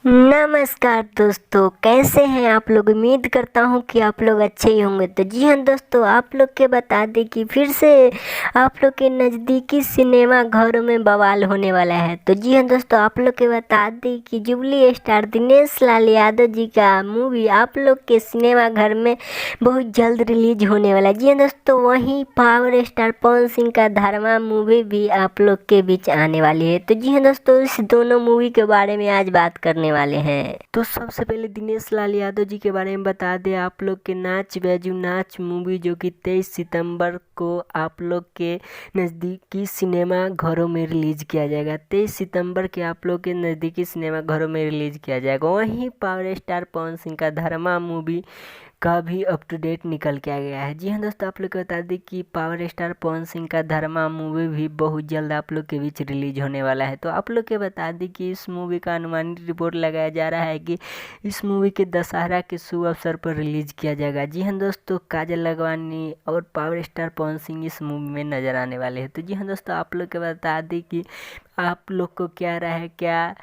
नमस्कार दोस्तों, कैसे हैं आप लोग। उम्मीद करता हूं कि आप लोग अच्छे ही होंगे। तो जी हाँ दोस्तों, आप लोग के बता दें कि फिर से आप लोग के नज़दीकी सिनेमा घरों में बवाल होने वाला है। तो जी हाँ दोस्तों, आप लोग के बता दें कि जुबली स्टार दिनेश लाल यादव जी का मूवी आप लोग के सिनेमा घर में बहुत जल्द रिलीज होने वाला है। जी हाँ दोस्तों, वहीं पावर स्टार पवन सिंह का धर्मा मूवी भी आप लोग के बीच आने वाली है। तो जी हाँ दोस्तों, इस दोनों मूवी के बारे में आज बात करने वाले हैं। तो सबसे पहले दिनेश लाल यादव जी के बारे में बता दें आप लोग के नाच बैजू नाच मूवी जो कि 23 सितंबर को आप लोग के नज़दीकी सिनेमा घरों में रिलीज किया जाएगा। 23 सितंबर के आप लोग के नज़दीकी सिनेमा घरों में रिलीज किया जाएगा। वहीं पावर स्टार पवन सिंह का धर्मा मूवी का भी अप टू डेट निकल के आ गया है। जी हाँ दोस्तों, आप लोग को बता दें कि पावर स्टार पवन सिंह का धर्मा मूवी भी बहुत जल्द आप लोग के बीच रिलीज होने वाला है। तो आप लोग के बता दें कि इस मूवी का अनुमानित रिपोर्ट लगाया जा रहा है कि इस मूवी के दशहरा के शुभ अवसर पर रिलीज किया जाएगा। जी हाँ दोस्तों, काजल लखवानी और पावर स्टार पवन सिंह इस मूवी में नजर आने वाले हैं। तो जी हाँ दोस्तों, आप लोग के बता दें कि आप लोग को क्या राय है, क्या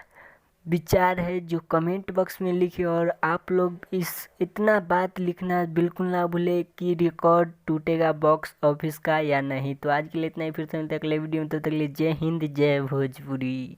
विचार है, जो कमेंट बॉक्स में लिखे। और आप लोग इस इतना बात लिखना बिल्कुल ना भूले कि रिकॉर्ड टूटेगा बॉक्स ऑफिस का या नहीं। तो आज के लिए इतना ही, फिर से मिलते हैं अगले वीडियो में। तब तक के लिए जय हिंद, जय भोजपुरी।